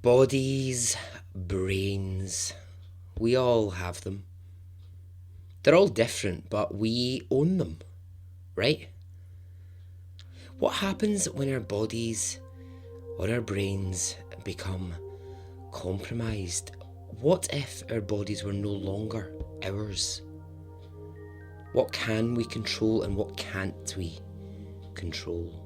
Bodies, brains, we all have them. They're all different, but we own them, right? What happens when our bodies or our brains become compromised? What if our bodies were no longer ours? What can we control and what can't we control?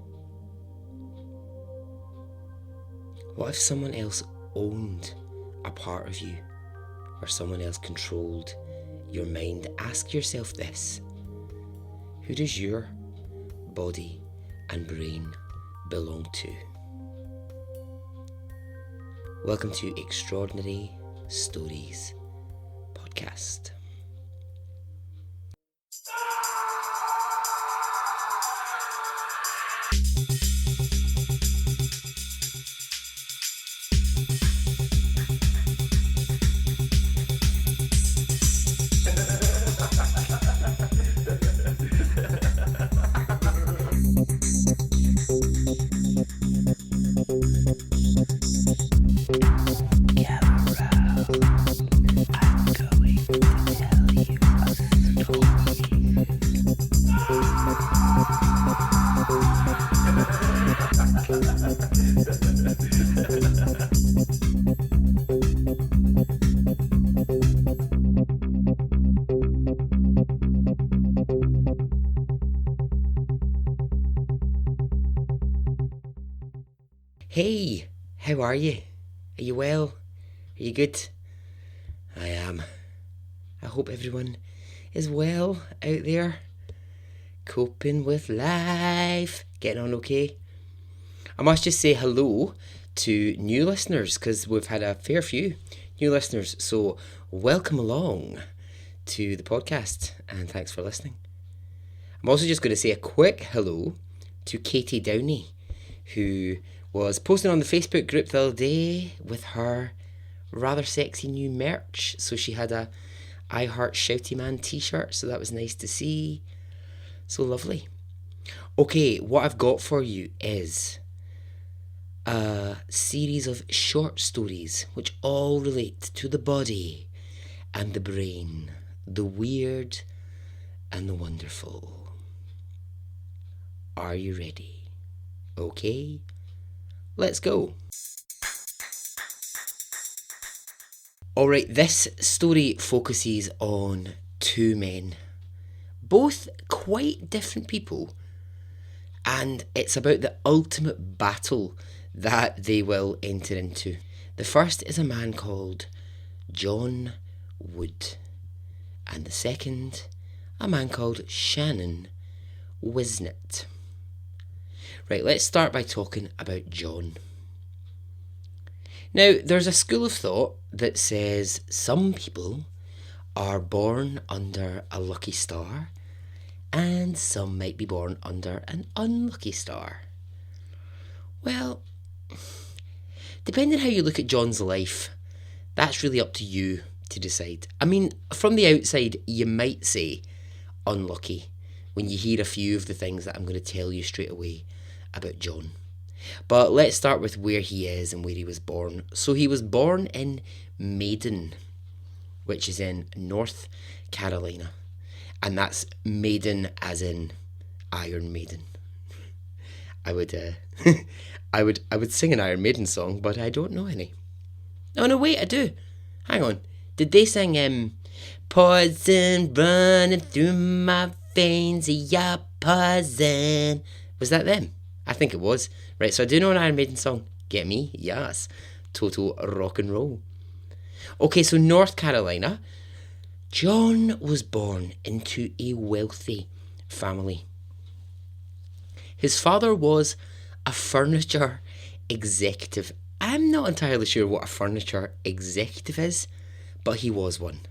What if someone else owned a part of you, or someone else controlled your mind? Ask yourself this: who does your body and brain belong to? Welcome to Extraordinary Stories Podcast. Hey, how are you? Are you well? Are you good? I am. I hope everyone is well out there, coping with life, getting on okay. I must just say hello to new listeners, because we've had a fair few new listeners, so welcome along to the podcast and thanks for listening. I'm also just going to say a quick hello to Katie Downey, who was posting on the Facebook group the other day with her rather sexy new merch. So she had a I Heart Shouty Man t-shirt, so that was nice to see. So lovely. Okay, what I've got for you is a series of short stories which all relate to the body and the brain, the weird and the wonderful. Are you ready? Okay, let's go. Alright, this story focuses on two men, both quite different people, and it's about the ultimate battle that they will enter into. The first is a man called John Wood, and the second, a man called Shannon Wisnett. Right, let's start by talking about John. Now, there's a school of thought that says some people are born under a lucky star and some might be born under an unlucky star. Well, depending how you look at John's life, that's really up to you to decide. I mean, from the outside, you might say unlucky when you hear a few of the things that I'm going to tell you straight away about John. But let's start with where he is and where he was born. So he was born in Maiden, which is in North Carolina. And that's Maiden as in Iron Maiden. I would sing an Iron Maiden song, but I don't know any. Oh no, wait, I do. Hang on. Did they sing Poison running through my veins, yeah, poison? Was that them? I think it was. Right, so I do know an Iron Maiden song. Get me? Yes. Total rock and roll. Okay, so North Carolina. John was born into a wealthy family. His father was a furniture executive. I'm not entirely sure what a furniture executive is, but he was one.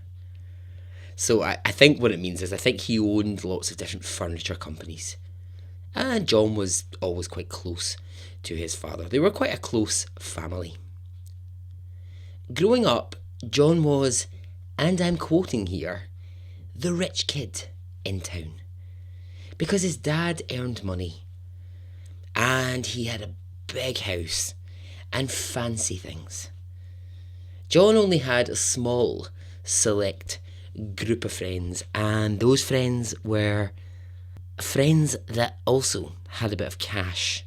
So I think what it means is I think he owned lots of different furniture companies. And John was always quite close to his father. They were quite a close family. Growing up, John was, and I'm quoting here, the rich kid in town. Because his dad earned money. And he had a big house and fancy things. John only had a small, select group of friends, and those friends were friends that also had a bit of cash.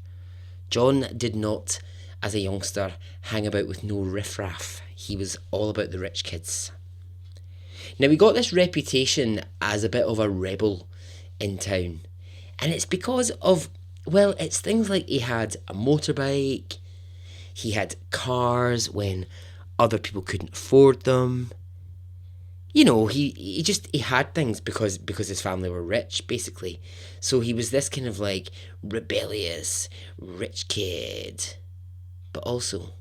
John did not, as a youngster, hang about with no riffraff. He was all about the rich kids. Now, he got this reputation as a bit of a rebel in town, and it's because of, well, it's things like he had a motorbike, he had cars when other people couldn't afford them. You know, he had things because his family were rich, basically. So he was this kind of like rebellious rich kid. But also,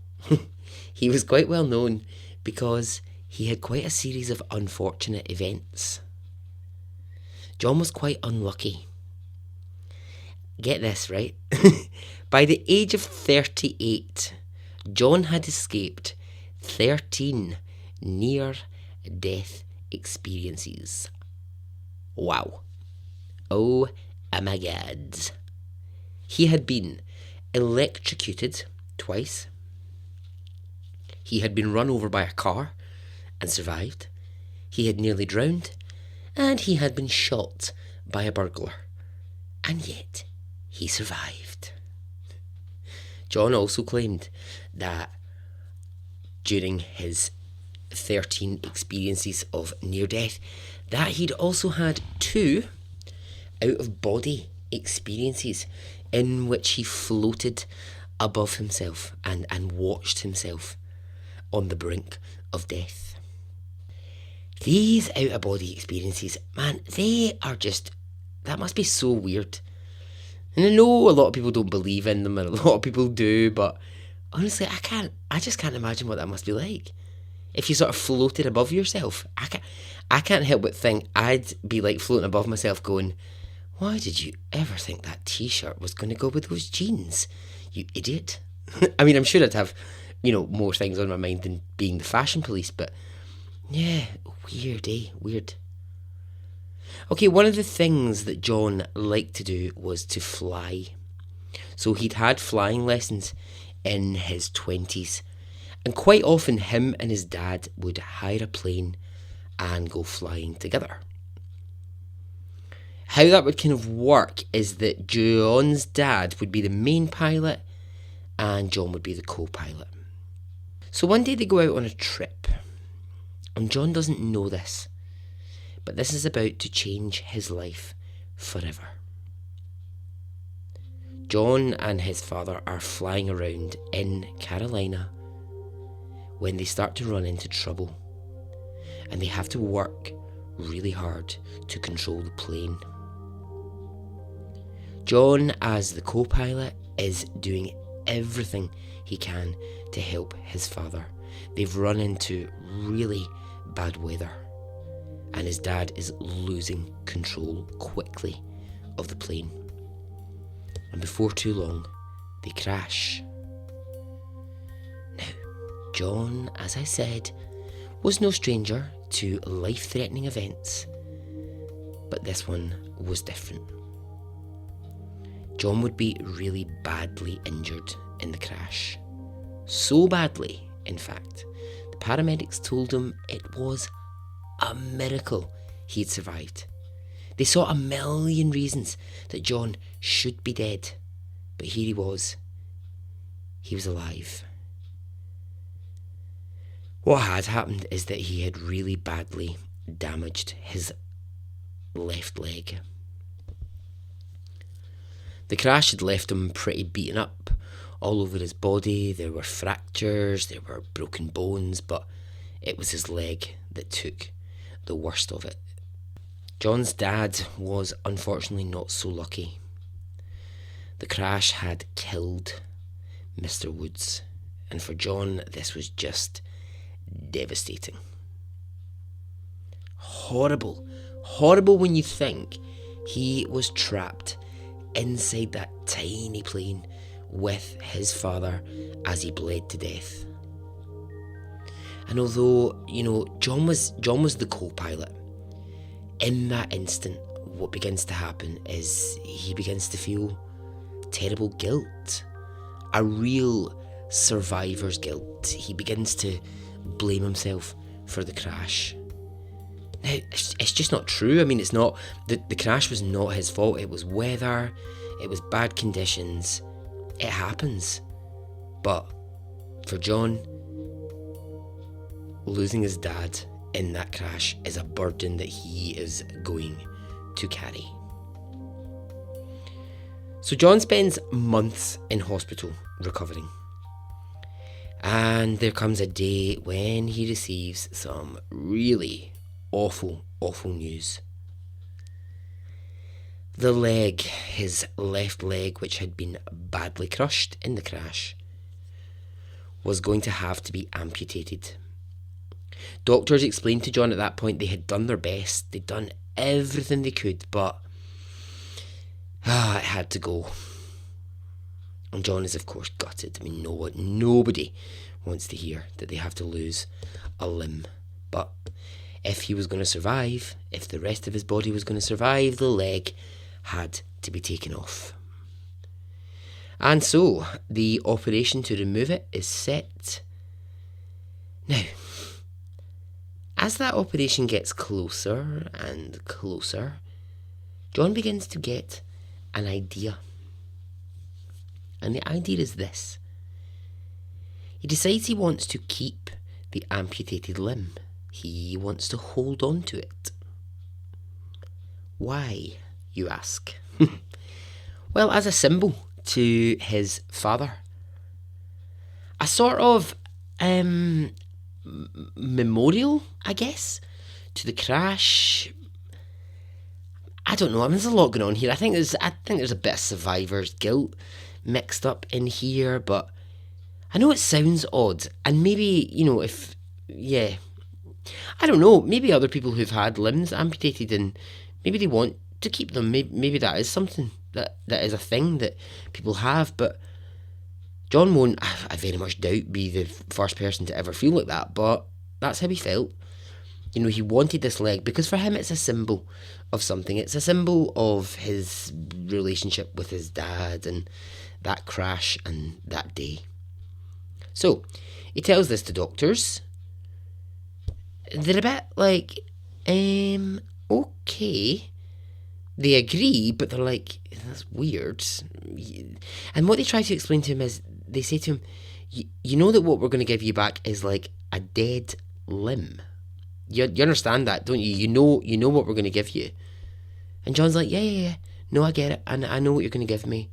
he was quite well known because he had quite a series of unfortunate events. John was quite unlucky. Get this, right? By the age of 38, John had escaped 13 near-death experiences. Wow. Oh my God. He had been electrocuted twice. He had been run over by a car and survived. He had nearly drowned. And he had been shot by a burglar. And yet, he survived. John also claimed that during his 13 experiences of near death, that he'd also had 2 out-of-body experiences in which he floated above himself and watched himself on the brink of death. These out-of-body experiences, man, they are just, that must be so weird. And I know a lot of people don't believe in them, and a lot of people do, but honestly, I just can't imagine what that must be like. If you sort of floated above yourself, I can't help but think I'd be like floating above myself going, why did you ever think that t-shirt was going to go with those jeans? You idiot. I mean, I'm sure I'd have, more things on my mind than being the fashion police, but yeah, weird, Weird. Okay, one of the things that John liked to do was to fly. So he'd had flying lessons in his 20s. And quite often him and his dad would hire a plane and go flying together. How that would kind of work is that John's dad would be the main pilot and John would be the co-pilot. So one day they go out on a trip. And John doesn't know this. But this is about to change his life forever. John and his father are flying around in Carolina when they start to run into trouble. And they have to work really hard to control the plane. John, as the co-pilot, is doing everything he can to help his father. They've run into really bad weather. And his dad is losing control quickly of the plane. And before too long, they crash. Now, John, as I said, was no stranger to life-threatening events, but this one was different. John would be really badly injured in the crash. So badly, in fact, the paramedics told him it was a miracle he had survived. They saw a million reasons that John should be dead, but here he was. He was alive. What had happened is that he had really badly damaged his left leg. The crash had left him pretty beaten up all over his body. There were fractures, there were broken bones, but it was his leg that took the worst of it. John's dad was unfortunately not so lucky. The crash had killed Mr. Woods, and for John this was just devastating. Horrible when you think he was trapped inside that tiny plane with his father as he bled to death. And although, John was the co-pilot, in that instant, what begins to happen is he begins to feel terrible guilt. A real survivor's guilt. He begins to blame himself for the crash. Now, it's just not true. I mean, it's not, the crash was not his fault. It was weather, it was bad conditions. It happens. But for John, losing his dad in that crash is a burden that he is going to carry. So John spends months in hospital recovering. And there comes a day when he receives some really awful news. The leg, his left leg, which had been badly crushed in the crash, was going to have to be amputated. Doctors explained to John at that point they had done their best, they'd done everything they could, but it had to go. And John is of course gutted. I mean, nobody wants to hear that they have to lose a limb. But if he was going to survive, if the rest of his body was going to survive, the leg had to be taken off. And so, the operation to remove it is set. Now, as that operation gets closer and closer, John begins to get an idea. And the idea is this. He decides he wants to keep the amputated limb. He wants to hold on to it. Why, you ask? Well, as a symbol to his father. A sort of memorial, I guess, to the crash. I don't know. I mean, there's a lot going on here. I think there's a bit of survivor's guilt mixed up in here, but I know it sounds odd, and maybe, I don't know, maybe other people who've had limbs amputated and maybe they want to keep them, maybe that is something that is a thing that people have, but John won't, I very much doubt, be the first person to ever feel like that, but that's how he felt. He wanted this leg because for him it's a symbol of something. It's a symbol of his relationship with his dad and that crash and that day. So, he tells this to doctors. They're a bit like, okay. They agree, but they're like, that's weird. And what they try to explain to him is, they say to him, you know that what we're going to give you back is like a dead limb. You understand that, don't you? You know what we're going to give you. And John's like, yeah. No, I get it. I know what you're going to give me.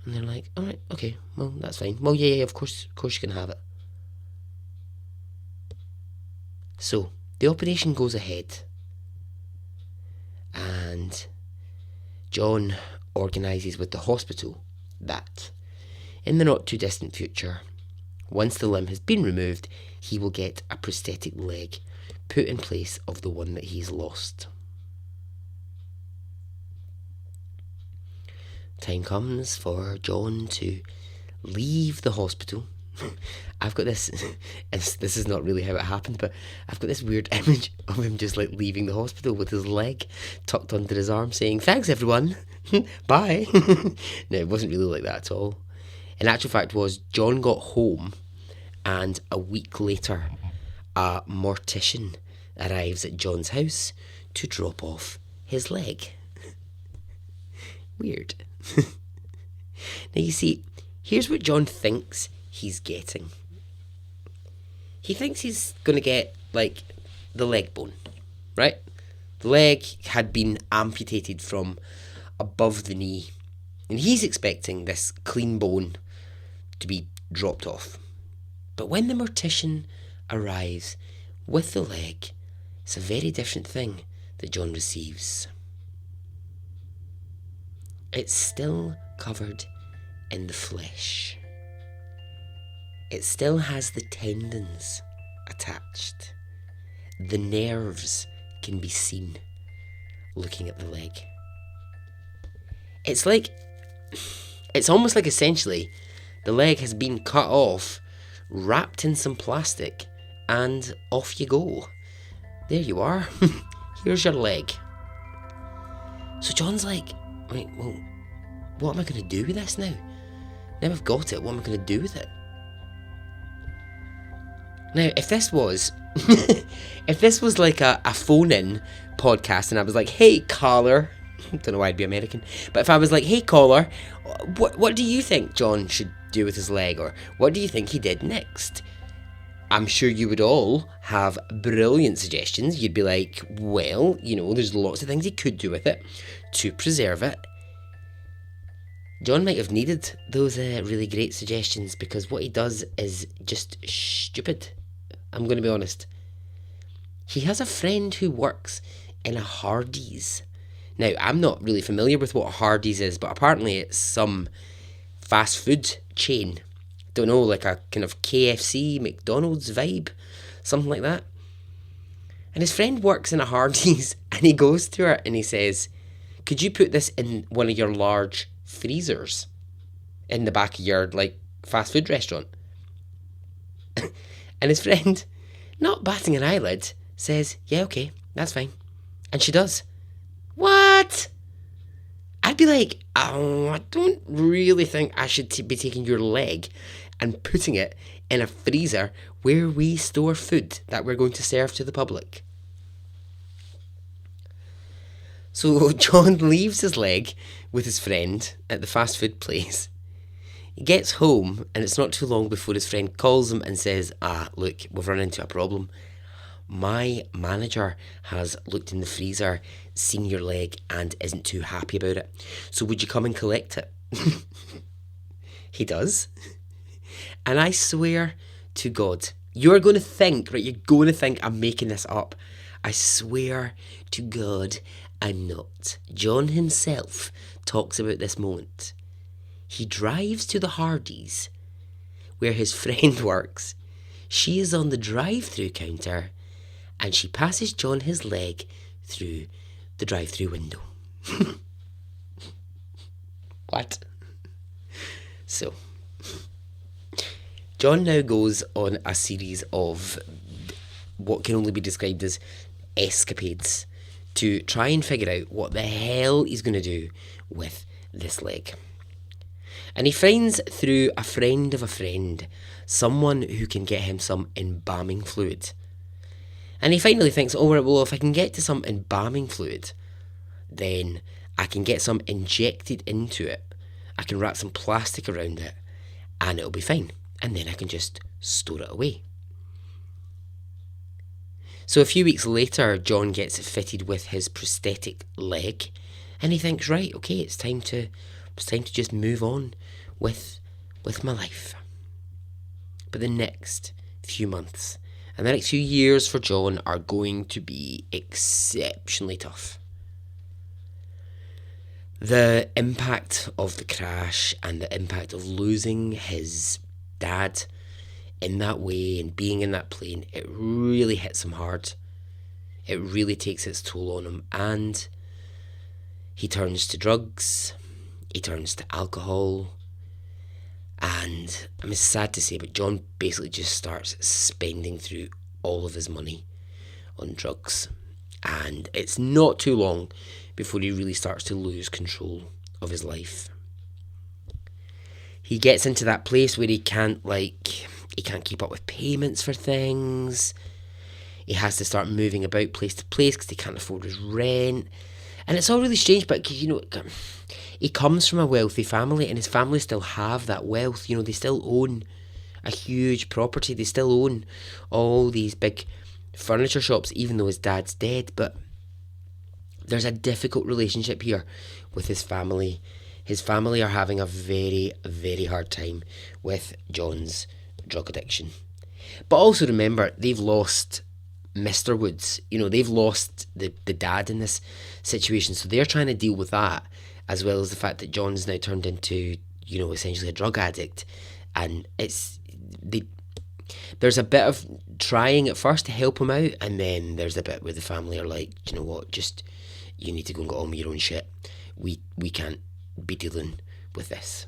And they're like, all right, okay, well, that's fine. Well, yeah, of course you can have it. So, the operation goes ahead. And John organises with the hospital that in the not too distant future, once the limb has been removed, he will get a prosthetic leg put in place of the one that he's lost. Time comes for John to leave the hospital. I've got this, this is not really how it happened, but I've got this weird image of him just like leaving the hospital with his leg tucked under his arm saying, thanks everyone, bye. No, it wasn't really like that at all. In actual fact was, John got home and a week later a mortician arrives at John's house to drop off his leg. Weird. Now you see, here's what John thinks he's getting. He thinks he's going to get, like, the leg bone, right? The leg had been amputated from above the knee, and he's expecting this clean bone to be dropped off. But when the mortician arrives with the leg, it's a very different thing that John receives. It's still covered in the flesh. It still has the tendons attached. The nerves can be seen looking at the leg. It's almost like essentially the leg has been cut off, wrapped in some plastic, and off you go. There you are. Here's your leg. So John's like, right, well, what am I going to do with this now? Now I've got it, what am I going to do with it? Now, if this was, if this was like a phone-in podcast, and I was like, "Hey, caller," don't know why I'd be American, but if I was like, "Hey, caller, what do you think John should do with his leg, or what do you think he did next?" I'm sure you would all have brilliant suggestions. You'd be like, "Well, there's lots of things he could do with it to preserve it." John might have needed those really great suggestions, because what he does is just stupid. I'm going to be honest. He has a friend who works in a Hardee's. Now, I'm not really familiar with what a Hardee's is, but apparently it's some fast food chain. Don't know, like a kind of KFC, McDonald's vibe, something like that. And his friend works in a Hardee's, and he goes to her and he says, "Could you put this in one of your large freezers in the back of your fast food restaurant?" And his friend, not batting an eyelid, says, "Yeah, okay, that's fine." And she does. What? I'd be like, "Oh, I don't really think I should be taking your leg and putting it in a freezer where we store food that we're going to serve to the public." So John leaves his leg with his friend at the fast food place. He gets home, and it's not too long before his friend calls him and says, "Look, we've run into a problem. My manager has looked in the freezer, seen your leg, and isn't too happy about it. So would you come and collect it?" He does. And I swear to God, you're going to think I'm making this up. I swear to God, I'm not. John himself talks about this moment. He drives to the Hardee's, where his friend works. She is on the drive-through counter, and she passes John his leg through the drive-through window. What? So, John now goes on a series of what can only be described as escapades to try and figure out what the hell he's going to do with this leg. And he finds, through a friend of a friend, someone who can get him some embalming fluid. And he finally thinks, well, if I can get to some embalming fluid, then I can get some injected into it. I can wrap some plastic around it, and it'll be fine. And then I can just store it away. So a few weeks later, John gets fitted with his prosthetic leg, and he thinks, right, okay, it's time to just move on with my life. But the next few months and the next few years for John are going to be exceptionally tough. The impact of the crash and the impact of losing his dad in that way and being in that plane, it really hits him hard. It really takes its toll on him, and he turns to drugs, he turns to alcohol, and it's sad to say, but John basically just starts spending through all of his money on drugs. And it's not too long before he really starts to lose control of his life. He gets into that place where he can't keep up with payments for things. He has to start moving about place to place because he can't afford his rent. And it's all really strange, but he comes from a wealthy family, and his family still have that wealth. They still own a huge property. They still own all these big furniture shops, even though his dad's dead. But there's a difficult relationship here with his family. His family are having a very, very hard time with John's drug addiction. But also remember, they've lost Mr. Woods. They've lost the dad in this situation, so they're trying to deal with that, as well as the fact that John's now turned into, essentially a drug addict. And there's a bit of trying at first to help him out, and then there's a bit where the family are like, you know what, just, you need to go and get on with your own shit. We can't be dealing with this.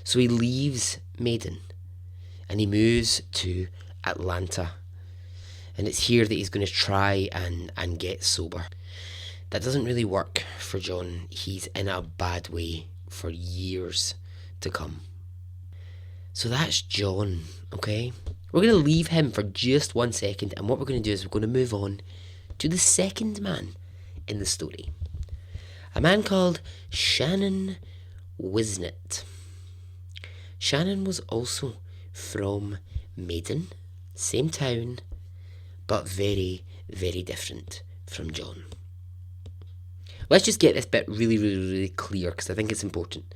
So he leaves Maiden, and he moves to Atlanta. And it's here that he's going to try and get sober. That doesn't really work for John. He's in a bad way for years to come. So that's John, okay? We're going to leave him for just 1 second, and what we're going to do is we're going to move on to the second man in the story. A man called Shannon Wisnett. Shannon was also from Maiden, same town, but very, very different from John. Let's just get this bit really, really, really clear, because I think it's important.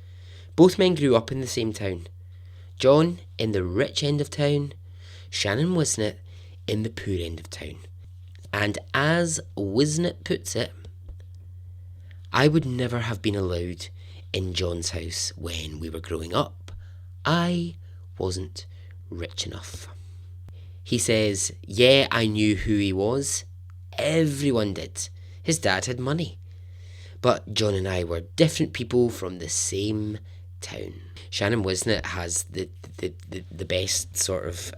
Both men grew up in the same town. John in the rich end of town, Shannon Wisnett in the poor end of town. And as Wisnett puts it, I would never have been allowed in John's house when we were growing up. I wasn't rich enough. He says, yeah, I knew who he was. Everyone did. His dad had money. But John and I were different people from the same town. Shannon Wisnett has the best sort of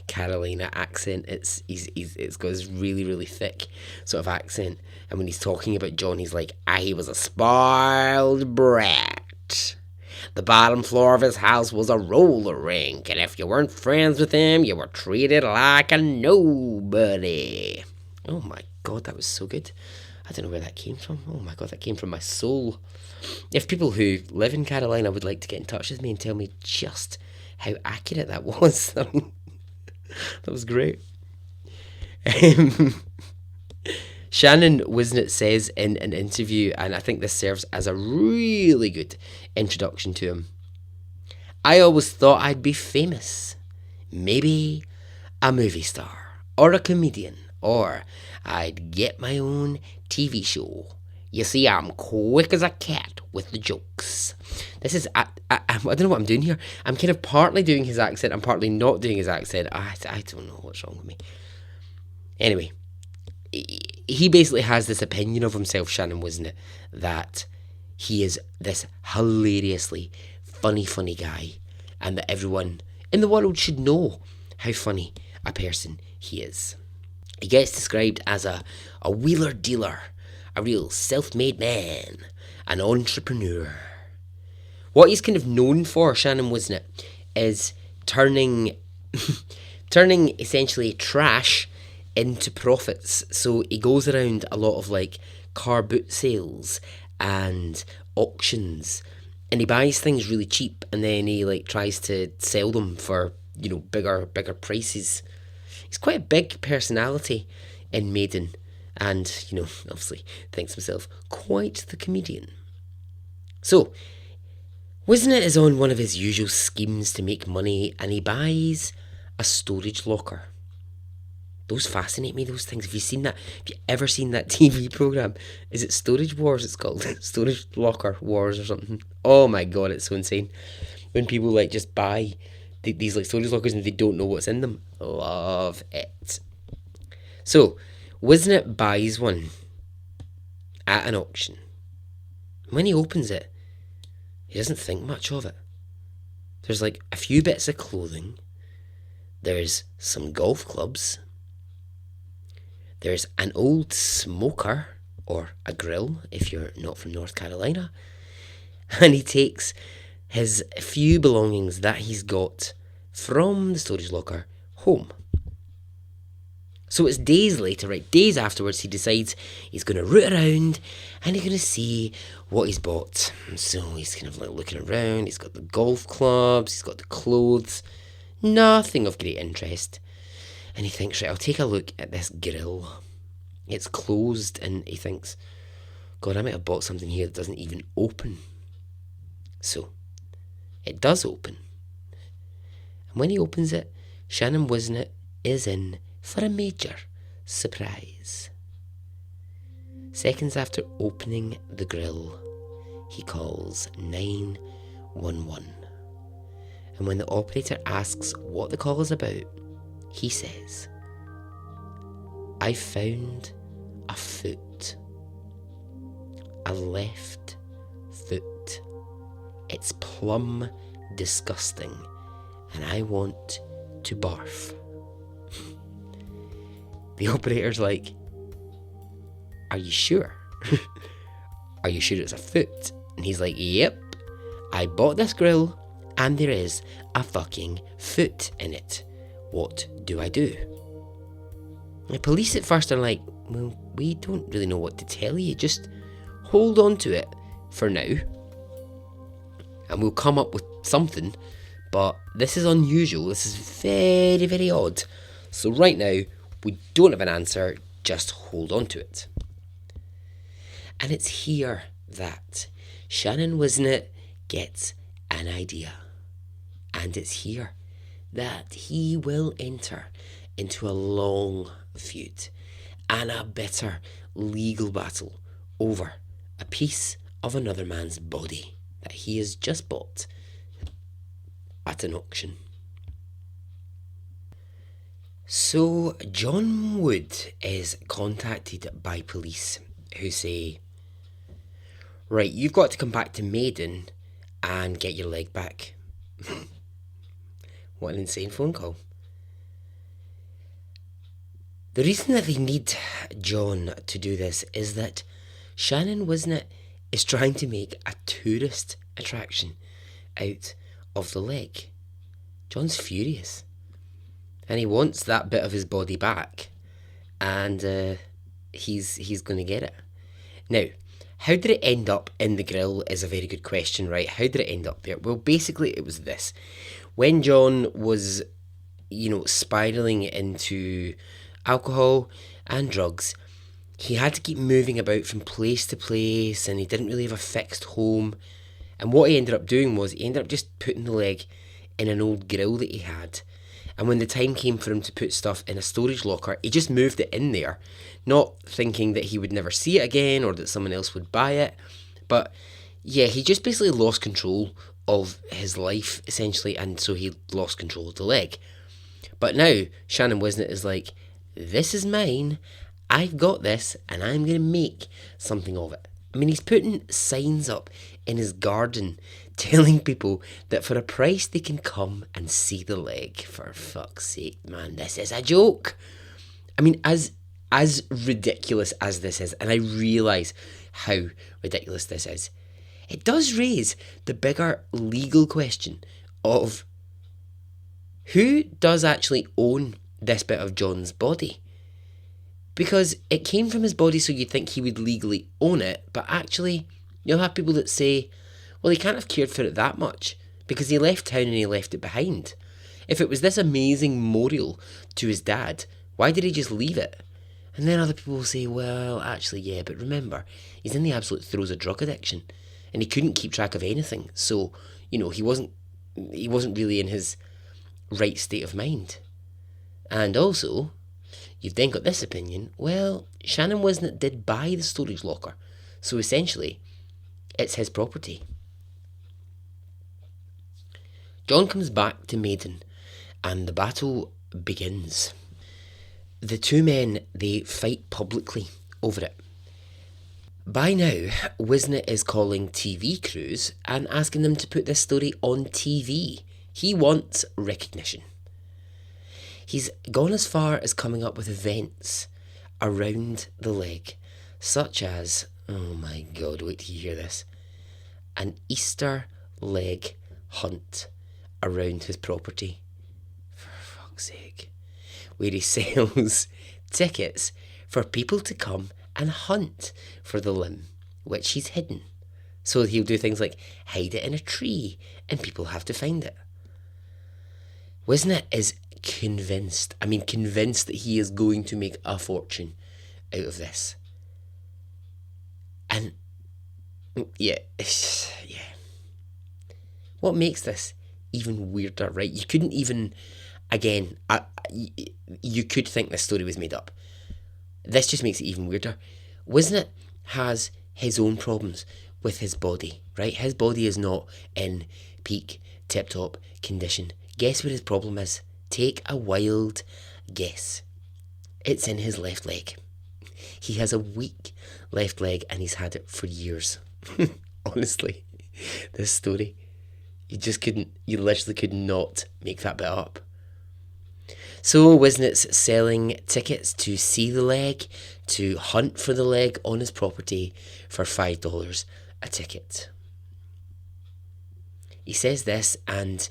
Carolina accent. It's got this really, really thick sort of accent. And when he's talking about John, he's like, he was a spoiled brat. The bottom floor of his house was a roller rink, and if you weren't friends with him, you were treated like a nobody. Oh my God, that was so good. I don't know where that came from. Oh my God, that came from my soul. If people who live in Carolina would like to get in touch with me and tell me just how accurate that was, that was great. Shannon Wisnett says in an interview, and I think this serves as a really good introduction to him, I always thought I'd be famous. Maybe a movie star, or a comedian, or I'd get my own TV show. You see, I'm quick as a cat with the jokes. This is, I don't know what I'm doing here. I'm kind of partly doing his accent, I'm partly not doing his accent. I don't know what's wrong with me. Anyway, he basically has this opinion of himself, Shannon Wisnett, that he is this hilariously funny guy, and that everyone in the world should know how funny a person he is. He gets described as a wheeler dealer, a real self-made man, an entrepreneur. What he's kind of known for, Shannon Wisnett, is turning essentially trash into profits. So he goes around a lot of like car boot sales and auctions, and he buys things really cheap, and then he like tries to sell them for, you know, bigger prices. He's quite a big personality in Maiden, and, you know, obviously thinks himself quite the comedian. So Wisnett is on one of his usual schemes to make money, and he buys a storage locker. Those fascinate me, those things. Have you seen that? Have you ever seen that TV programme? Is it Storage Wars it's called? Storage Locker Wars or something. Oh my God, it's so insane. When people like just buy these like storage lockers and they don't know what's in them. Love it. So, Wisnett buys one at an auction. When he opens it, he doesn't think much of it. There's like a few bits of clothing. There's some golf clubs. There's an old smoker, or a grill if you're not from North Carolina. And he takes his few belongings that he's got from the storage locker home. So it's days later, right? Days afterwards, he decides he's going to root around and he's going to see what he's bought. So he's kind of like looking around. He's got the golf clubs, he's got the clothes, nothing of great interest. And he thinks, right, I'll take a look at this grill. It's closed, and he thinks, God, I might have bought something here that doesn't even open. So it does open. And when he opens it, Shannon Wisnett is in for a major surprise. Seconds after opening the grill, he calls 911. And when the operator asks what the call is about, he says, I found a foot. A left foot. It's plumb disgusting, and I want to barf. The operator's like, are you sure? Are you sure it's a foot? And he's like, yep, I bought this grill and there is a fucking foot in it. What do I do? The police at first are like, well, we don't really know what to tell you. Just hold on to it for now, and we'll come up with something. But this is unusual. This is very, very odd. So right now, we don't have an answer. Just hold on to it. And it's here that Shannon Wisnett gets an idea. And it's here that he will enter into a long feud and a bitter legal battle over a piece of another man's body that he has just bought at an auction. So John Wood is contacted by police who say, right, you've got to come back to Maiden and get your leg back. What an insane phone call. The reason that they need John to do this is that Shannon Wisnett is trying to make a tourist attraction out of the leg. John's furious. And he wants that bit of his body back. And he's going to get it. Now, how did it end up in the grill is a very good question, right? How did it end up there? Well, basically it was this. When John was, spiralling into alcohol and drugs, he had to keep moving about from place to place, and he didn't really have a fixed home. And what he ended up doing was he ended up just putting the leg in an old grill that he had. And when the time came for him to put stuff in a storage locker, he just moved it in there, not thinking that he would never see it again or that someone else would buy it. But yeah, he just basically lost control of his life, essentially, and so he lost control of the leg. But now, Shannon Wisnett is like, this is mine, I've got this, and I'm going to make something of it. I mean, he's putting signs up in his garden telling people that for a price they can come and see the leg. For fuck's sake, man, this is a joke. I mean, as ridiculous as this is, and I realise how ridiculous this is, it does raise the bigger legal question of who does actually own this bit of John's body? Because it came from his body, so you'd think he would legally own it, but actually you'll have people that say, well, he can't have cared for it that much because he left town and he left it behind. If it was this amazing memorial to his dad, why did he just leave it? And then other people will say, well, actually, yeah, but remember, he's in the absolute throes of drug addiction and he couldn't keep track of anything. So, he wasn't really in his right state of mind. And also, you've then got this opinion, well, Shannon Wisnett did buy the storage locker, so essentially, it's his property. John comes back to Maiden, and the battle begins. The two men, they fight publicly over it. By now, Wisnett is calling TV crews and asking them to put this story on TV. He wants recognition. He's gone as far as coming up with events around the leg, such as, oh my god, wait till you hear this, an Easter leg hunt around his property, for fuck's sake, where he sells tickets for people to come and hunt for the limb, which he's hidden. So he'll do things like hide it in a tree and people have to find it. Wisnett is convinced that he is going to make a fortune out of this. And yeah. What makes this even weirder, right? You couldn't even, again, you could think this story was made up. This just makes it even weirder. Wisnett has his own problems with his body, right? His body is not in peak, tip-top condition. Guess what his problem is? Take a wild guess. It's in his left leg. He has a weak left leg and he's had it for years. Honestly, this story, you literally could not make that bit up. So Wisnett's selling tickets to see the leg, to hunt for the leg on his property for $5 a ticket. He says this, and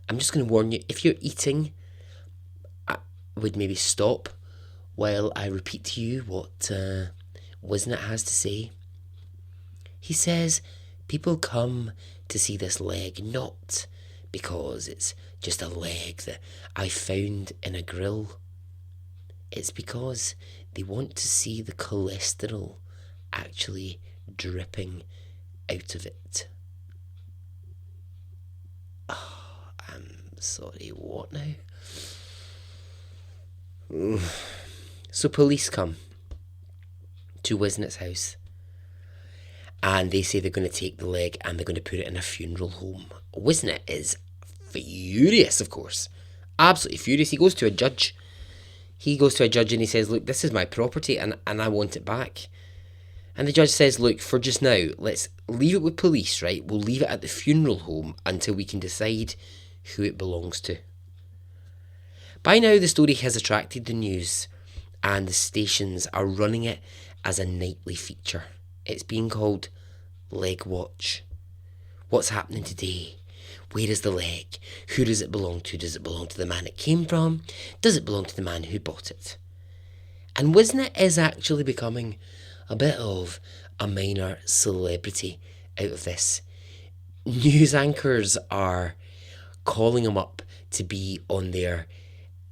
I'm just going to warn you, if you're eating, I would maybe stop while I repeat to you what Wisnett has to say. He says people come to see this leg not because it's just a leg that I found in a grill. It's because they want to see the cholesterol actually dripping out of it. Oh, I'm sorry, what now? So police come to Wisnett's house, and they say they're going to take the leg and they're going to put it in a funeral home. Wisnett is furious, of course. Absolutely furious. He goes to a judge. And he says, look, this is my property and I want it back. And the judge says, look, for just now, let's leave it with police, right? We'll leave it at the funeral home until we can decide who it belongs to. By now, the story has attracted the news, and the stations are running it as a nightly feature. It's being called Leg Watch. What's happening today? Where is the leg? Who does it belong to? Does it belong to the man it came from? Does it belong to the man who bought it? And Wisnett is actually becoming a bit of a minor celebrity out of this. News anchors are calling him up to be on their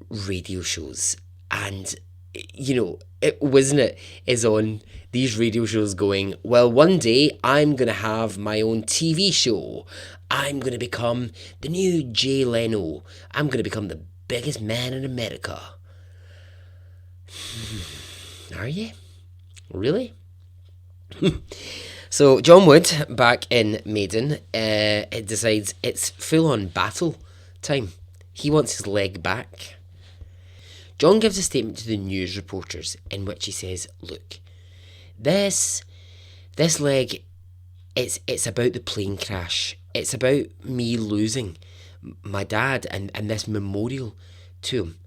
radio shows, and Wisnett is on these radio shows going, well, one day I'm going to have my own TV show. I'm going to become the new Jay Leno. I'm going to become the biggest man in America. Are you? Really? So John Wood, back in Maiden, it decides it's full-on battle time. He wants his leg back. John gives a statement to the news reporters in which he says, look, this leg, it's about the plane crash. It's about me losing my dad and this memorial to him.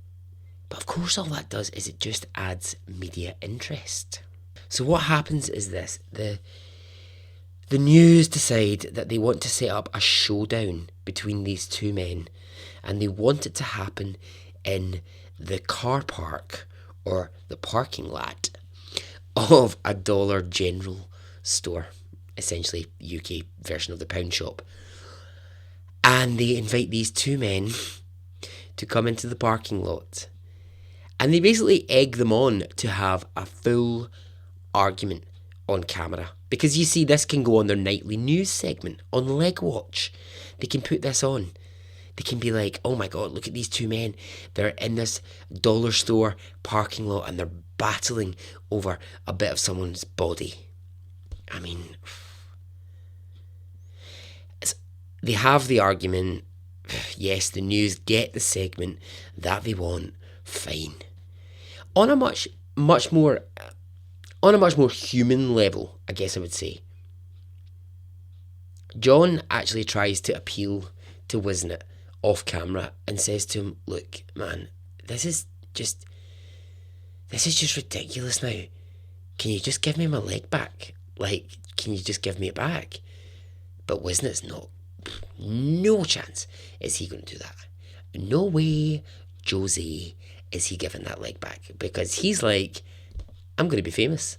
But of course all that does is it just adds media interest. So what happens is this, the news decide that they want to set up a showdown between these two men, and they want it to happen in the car park or the parking lot of a Dollar General store, essentially UK version of the pound shop. And they invite these two men to come into the parking lot, and they basically egg them on to have a full argument on camera, because you see, this can go on their nightly news segment on Leg Watch. They can put this on. They can be like, oh my god, look at these two men. They're in this dollar store parking lot and they're battling over a bit of someone's body. I mean, they have the argument. Yes, the news get the segment that they want. Fine. On a much more human level, I guess I would say, John actually tries to appeal to Wisnett off camera and says to him, look, man, this is just ridiculous now. Can you just give me my leg back? Like, can you just give me it back? But Wisnett's not. No chance is he going to do that. No way, Jose, is he giving that leg back, because he's like, I'm going to be famous.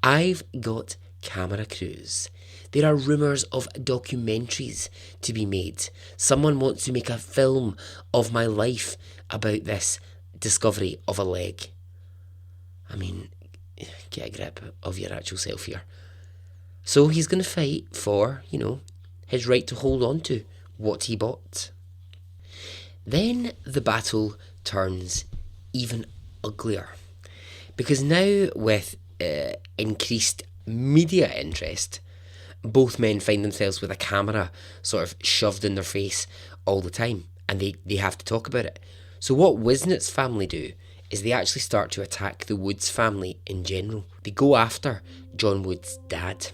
I've got camera crews. There are rumours of documentaries to be made. Someone wants to make a film of my life about this discovery of a leg. I mean, get a grip of your actual self here. So he's going to fight for, his right to hold on to what he bought. Then the battle turns even uglier, because now with increased media interest, both men find themselves with a camera sort of shoved in their face all the time, and they have to talk about it. So what Wisnett's family do is they actually start to attack the Woods family in general. They go after John Wood's dad,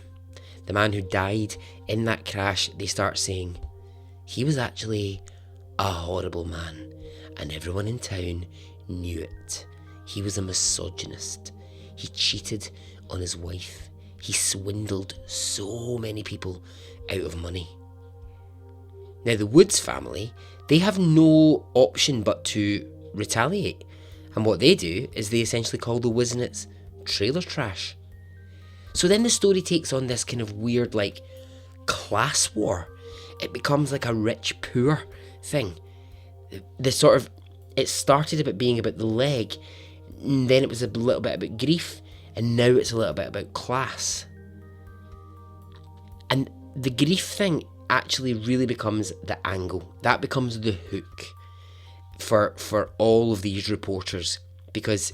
the man who died in that crash. They start saying he was actually a horrible man, and everyone in town knew it. He was a misogynist. He cheated on his wife. He swindled so many people out of money. Now, the Woods family, they have no option but to retaliate. And what they do is they essentially call the Wisnets trailer trash. So then the story takes on this kind of weird, like, class war. It becomes like a rich-poor thing. It started about being about the leg, and then it was a little bit about grief, and now it's a little bit about class. And the grief thing actually really becomes the angle. That becomes the hook for all of these reporters, because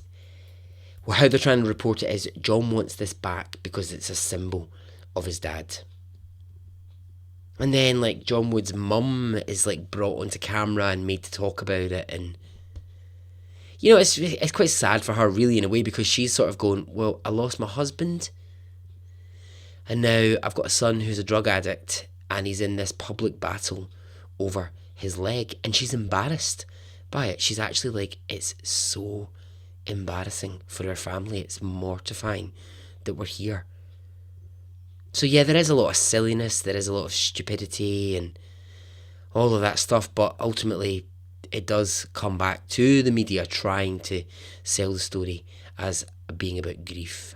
how they're trying to report it is John wants this back because it's a symbol of his dad. And then, like, John Wood's mum is, like, brought onto camera and made to talk about it, and you know, it's quite sad for her, really, in a way, because she's sort of going, well, I lost my husband, and now I've got a son who's a drug addict, and he's in this public battle over his leg, and she's embarrassed by it. She's actually like, it's so embarrassing for our family. It's mortifying that we're here. So yeah, there is a lot of silliness, there is a lot of stupidity and all of that stuff, but ultimately it does come back to the media trying to sell the story as being about grief.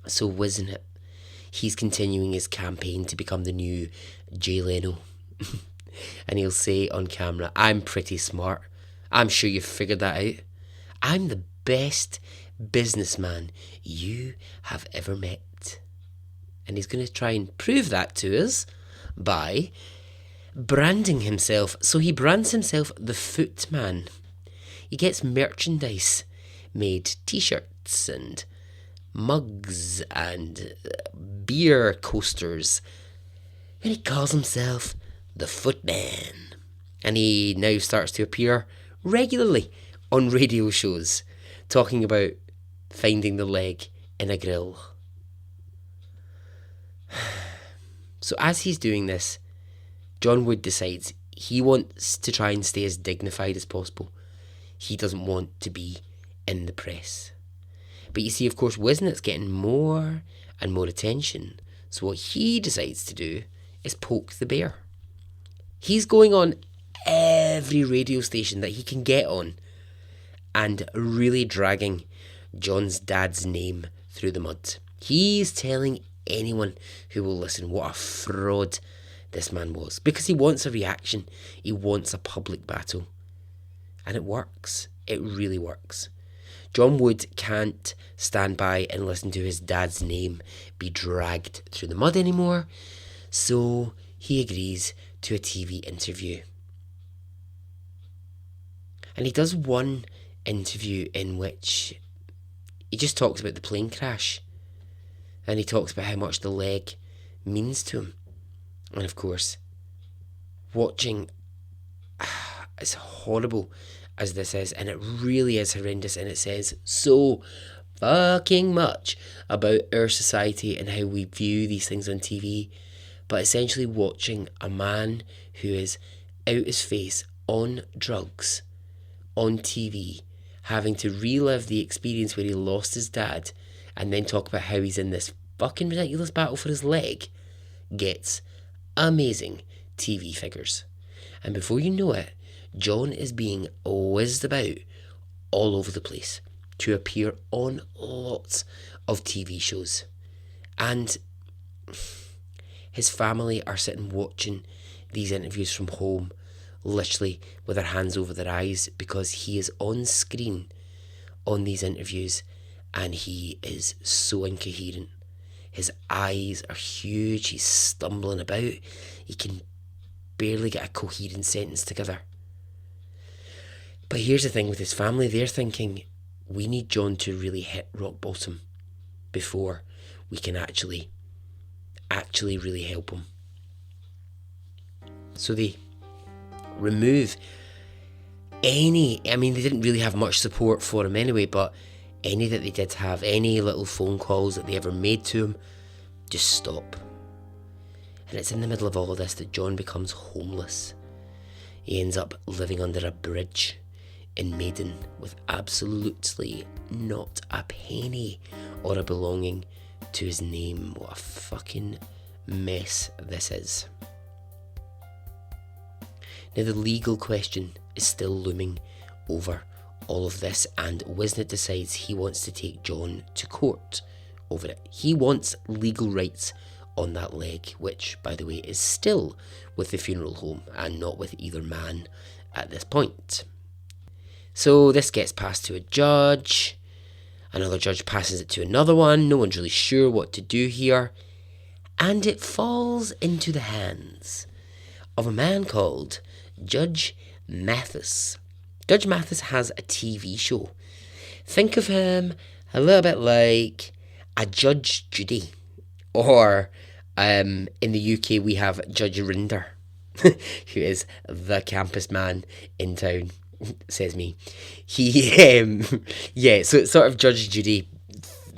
So Wisnet, he's continuing his campaign to become the new Jay Leno. And he'll say on camera, I'm pretty smart. I'm sure you've figured that out. I'm the best businessman you have ever met. And he's going to try and prove that to us by branding himself. So he brands himself the Footman. He gets merchandise made, t-shirts and mugs and beer coasters, and he calls himself the Footman. And he now starts to appear regularly on radio shows talking about finding the leg in a grill. So as he's doing this, John Wood decides he wants to try and stay as dignified as possible. He doesn't want to be in the press. But you see, of course, Wisnet's getting more and more attention. So what he decides to do is poke the bear. He's going on every radio station that he can get on and really dragging John's dad's name through the mud. He's telling anyone who will listen what a fraud this man was, because he wants a reaction. He wants a public battle. And it works. It really works. John Wood can't stand by and listen to his dad's name be dragged through the mud anymore, so he agrees to a TV interview. And he does one interview in which he just talks about the plane crash, and he talks about how much the leg means to him. And of course, watching, as horrible as this is, and it really is horrendous, and it says so fucking much about our society and how we view these things on TV, but essentially watching a man who is out his face on drugs on TV, having to relive the experience where he lost his dad, and then talk about how he's in this fucking ridiculous battle for his leg, gets amazing TV figures. And before you know it, John is being whizzed about all over the place to appear on lots of TV shows. And his family are sitting watching these interviews from home, literally with their hands over their eyes, because he is on screen on these interviews and he is so incoherent. His eyes are huge, he's stumbling about, he can barely get a coherent sentence together. But here's the thing with his family, they're thinking, we need John to really hit rock bottom before we can actually really help him. So they remove they didn't really have much support for him anyway, but any that they did have, any little phone calls that they ever made to him, just stop. And it's in the middle of all of this that John becomes homeless. He ends up living under a bridge in Maiden with absolutely not a penny or a belonging to his name. What a fucking mess this is. Now the legal question is still looming over all of this, and Wisnett decides he wants to take John to court over it. He wants legal rights on that leg, which, by the way, is still with the funeral home and not with either man at this point. So this gets passed to a judge. Another judge passes it to another one. No one's really sure what to do here. And it falls into the hands of a man called Judge Mathis. Judge Mathis has a TV show. Think of him a little bit like a Judge Judy. Or in the UK we have Judge Rinder, who is the campest man in town, says me. Yeah, so it's sort of Judge Judy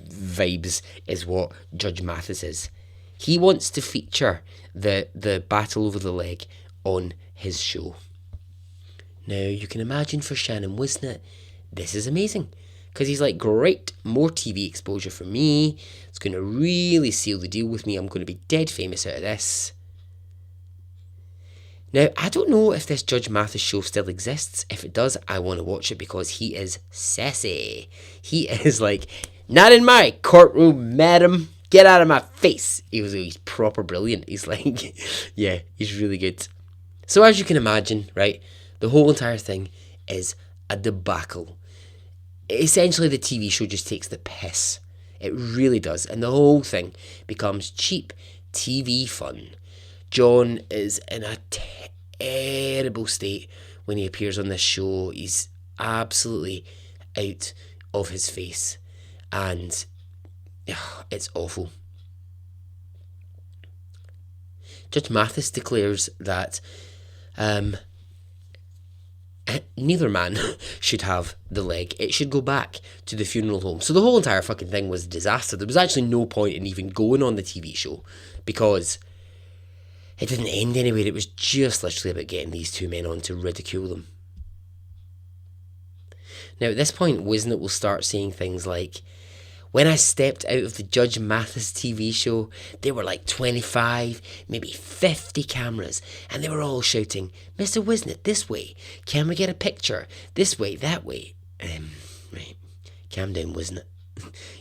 vibes is what Judge Mathis is. He wants to feature the battle over the leg on his show. Now, you can imagine for Shannon Wisnett, this is amazing. Because he's like, great, more TV exposure for me. It's going to really seal the deal with me. I'm going to be dead famous out of this. Now, I don't know if this Judge Mathis show still exists. If it does, I want to watch it because he is sassy. He is like, not in my courtroom, madam. Get out of my face. He's proper brilliant. He's like, yeah, he's really good. So as you can imagine, right, the whole entire thing is a debacle. Essentially, the TV show just takes the piss. It really does. And the whole thing becomes cheap TV fun. John is in a terrible state when he appears on this show. He's absolutely out of his face. And it's awful. Judge Mathis declares that neither man should have the leg. It should go back to the funeral home. So the whole entire fucking thing was a disaster. There was actually no point in even going on the TV show because it didn't end anywhere. It was just literally about getting these two men on to ridicule them. Now at this point, Wisnett will start saying things like, when I stepped out of the Judge Mathis TV show, there were like 25, maybe 50 cameras, and they were all shouting, Mr. Wisnett, this way. Can we get a picture? This way, that way. Right. Calm down, Wisnett.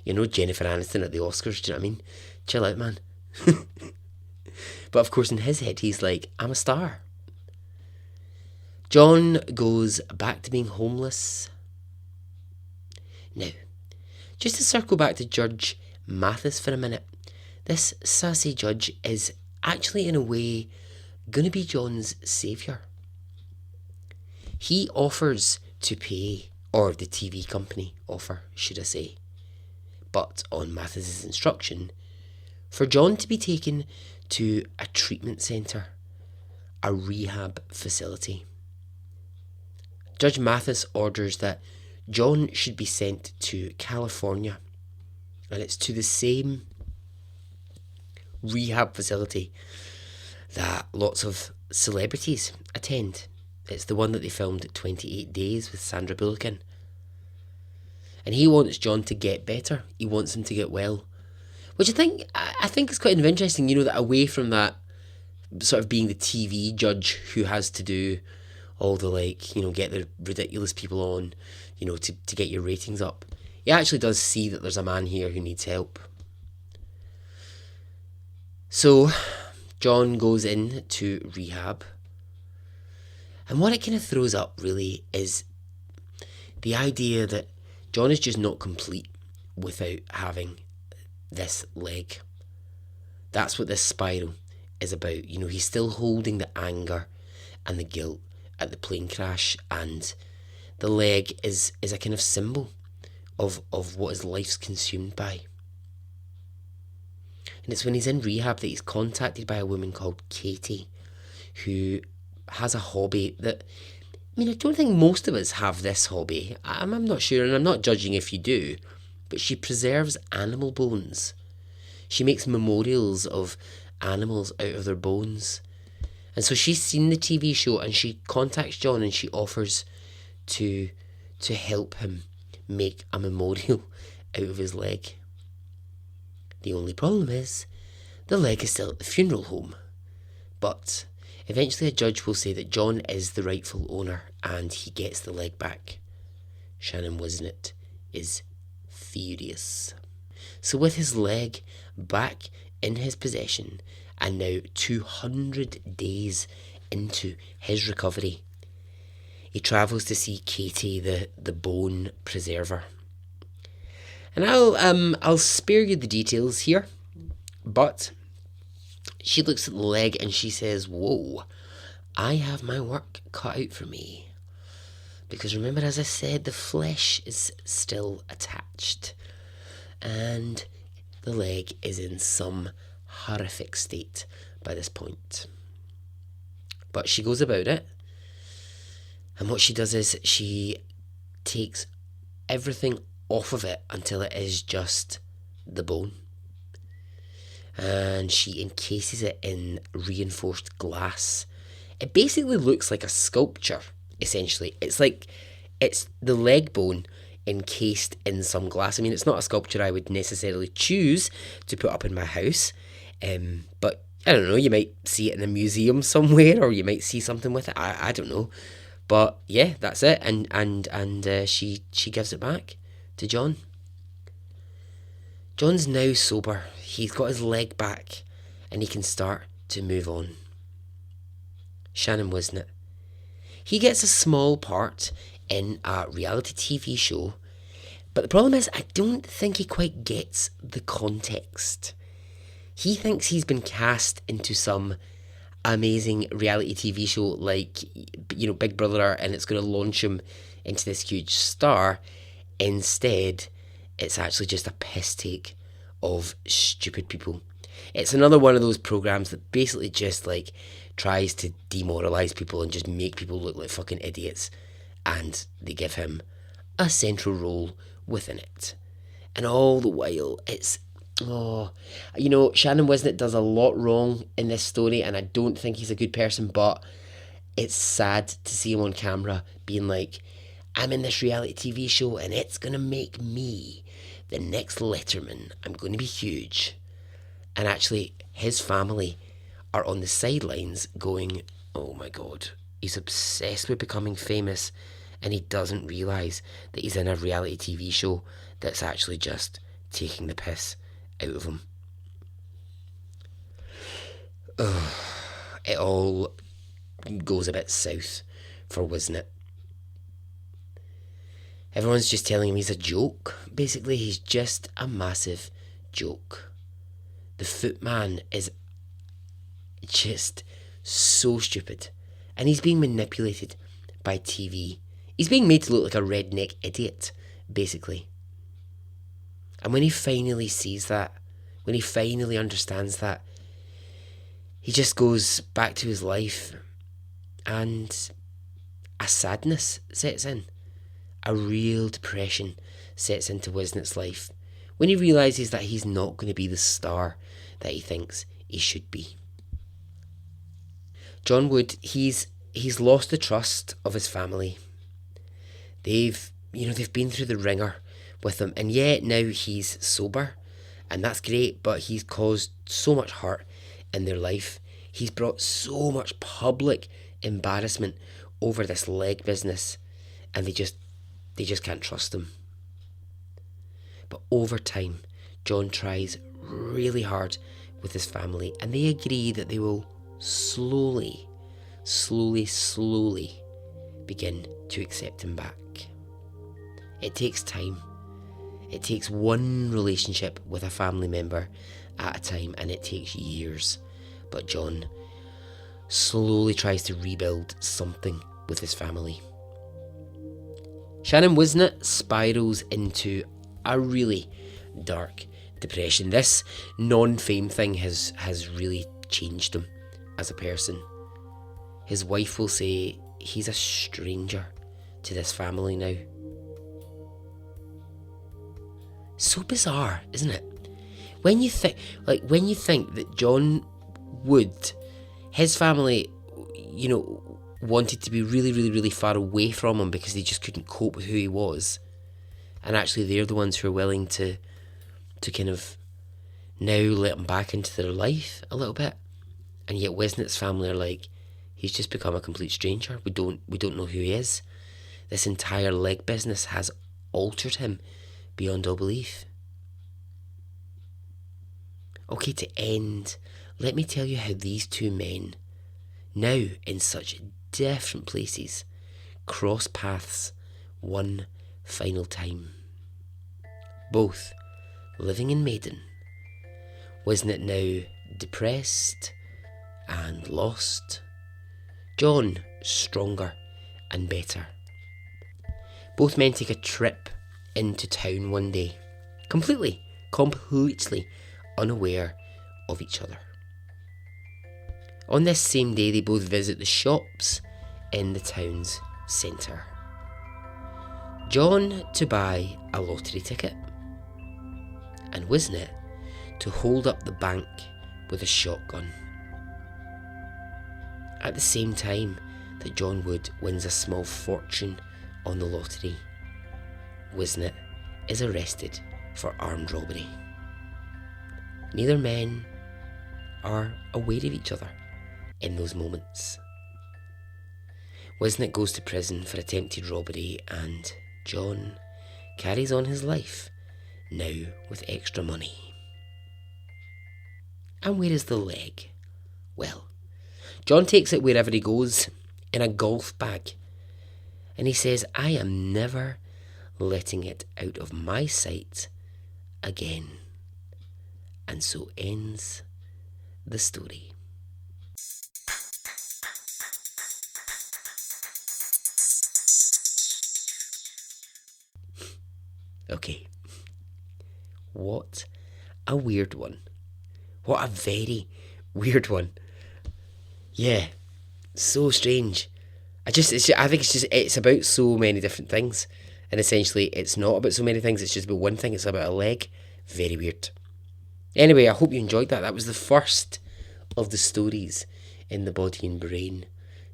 You're no Jennifer Aniston at the Oscars, do you know what I mean? Chill out, man. But of course, in his head, he's like, I'm a star. John goes back to being homeless. Now, just to circle back to Judge Mathis for a minute, this sassy judge is actually in a way going to be John's saviour. He offers to pay, or the TV company offer, should I say, but on Mathis's instruction, for John to be taken to a treatment centre, a rehab facility. Judge Mathis orders that John should be sent to California, and it's to the same rehab facility that lots of celebrities attend. It's the one that they filmed 28 Days with Sandra Bullock in. And he wants John to get better. He wants him to get well. Which I think is quite interesting, that away from that sort of being the TV judge who has to do all the get the ridiculous people on, to get your ratings up. He actually does see that there's a man here who needs help. So John goes in to rehab. And what it kind of throws up really is the idea that John is just not complete without having this leg. That's what this spiral is about. He's still holding the anger and the guilt at the plane crash, and the leg is a kind of symbol of what his life's consumed by. And it's when he's in rehab that he's contacted by a woman called Katie, who has a hobby that, I don't think most of us have this hobby. I'm not sure, and I'm not judging if you do, but she preserves animal bones. She makes memorials of animals out of their bones. And so she's seen the TV show and she contacts John and she offers to help him make a memorial out of his leg. The only problem is the leg is still at the funeral home. But Eventually, a judge will say that John is the rightful owner and he gets the leg back. Shannon Wisnett is furious. So, with his leg back in his possession and now 200 days into his recovery, he travels to see Katie, the bone preserver. And I'll spare you the details here, but she looks at the leg and she says, "Whoa, I have my work cut out for me." Because remember, as I said, the flesh is still attached. And the leg is in some horrific state by this point. But she goes about it. And what she does is she takes everything off of it until it is just the bone. And she encases it in reinforced glass. It basically looks like a sculpture, essentially. It's the leg bone encased in some glass. I mean, it's not a sculpture I would necessarily choose to put up in my house. But I don't know, you might see it in a museum somewhere, or you might see something with it. I don't know. But yeah, that's it. And she gives it back to John. John's now sober. He's got his leg back and he can start to move on. Shannon Wisnett. He gets a small part in a reality TV show, but the problem is I don't think he quite gets the context. He thinks he's been cast into some amazing reality TV show like, Big Brother, and it's going to launch him into this huge star. Instead, it's actually just a piss take of stupid people. It's another one of those programs that basically just tries to demoralise people and just make people look like fucking idiots, and they give him a central role within it. And all the while, it's Shannon Wisnett does a lot wrong in this story, and I don't think he's a good person, but it's sad to see him on camera being like, "I'm in this reality TV show and it's going to make me the next Letterman. I'm going to be huge." And actually, his family are on the sidelines going, "Oh my God, he's obsessed with becoming famous and he doesn't realise that he's in a reality TV show that's actually just taking the piss out of him." It all goes a bit south for Wisnett. Everyone's just telling him he's a joke. Basically, he's just a massive joke. The Footman is just so stupid. And he's being manipulated by TV. He's being made to look like a redneck idiot, basically. And when he finally sees that, when he finally understands that, he just goes back to his life and a sadness sets in. A real depression sets into Wisnett's life when he realises that he's not going to be the star that he thinks he should be. John Wood, he's lost the trust of his family. They've been through the ringer with him, and yet now he's sober, and that's great, but he's caused so much hurt in their life. He's brought so much public embarrassment over this leg business, and they just can't trust him. But over time, John tries really hard with his family, and they agree that they will slowly begin to accept him back. It takes time. It takes one relationship with a family member at a time, and it takes years. But John slowly tries to rebuild something with his family. Shannon Wisnett spirals into a really dark depression. This non-fame thing has really changed him as a person. His wife will say he's a stranger to this family now. So bizarre, isn't it? When you think that John Wood, his family, wanted to be really, really, really far away from him because they just couldn't cope with who he was. And actually they're the ones who are willing to kind of now let him back into their life a little bit. And yet Wisnett's family are like, He's just become a complete stranger. We don't know who he is. This entire leg business has altered him beyond all belief. Okay, to end, let me tell you how these two men, now in such different places, cross paths one final time. Both living in Maiden. Wasn't it now depressed and lost? John, stronger and better. Both men take a trip into town one day, completely unaware of each other. On this same day, they both visit the shops in the town's centre. John to buy a lottery ticket, and Wisnet to hold up the bank with a shotgun. At the same time that John Wood wins a small fortune on the lottery, Wisnet is arrested for armed robbery. Neither men are aware of each other in those moments. Wisnet goes to prison for attempted robbery, and John carries on his life, now with extra money. And where is the leg? Well, John takes it wherever he goes, in a golf bag, and he says, I am never letting it out of my sight again. And so ends the story. Okay. What a weird one. What a very weird one. Yeah. So strange. I think it's about so many different things. And essentially it's not about so many things, it's just about one thing, it's about a leg. Very weird. Anyway, I hope you enjoyed that. That was the first of the stories in the Body and Brain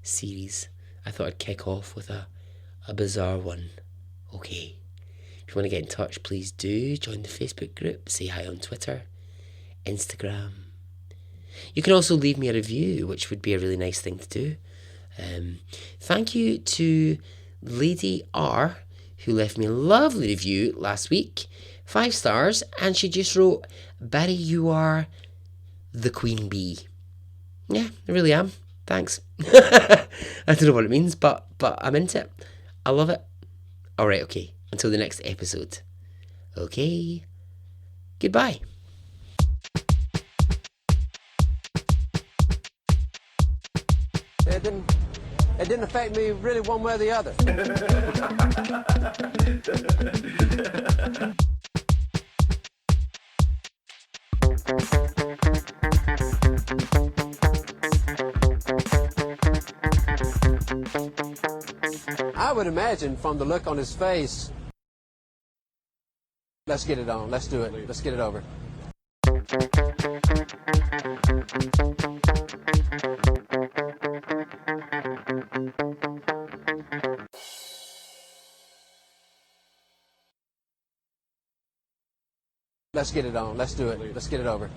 series. I thought I'd kick off with a bizarre one. Okay. If you want to get in touch, please do join the Facebook group. Say hi on Twitter, Instagram. You can also leave me a review, which would be a really nice thing to do. Thank you to Lady R, who left me a lovely review last week. 5 stars, and she just wrote, Barry, you are the queen bee. Yeah, I really am. Thanks. I don't know what it means, but I'm into it. I love it. Alright, okay. Until the next episode. Okay. Goodbye. It didn't affect me really one way or the other. I would imagine from the look on his face, let's get it on, let's do it, let's get it over. Let's get it on, let's do it, let's get it over.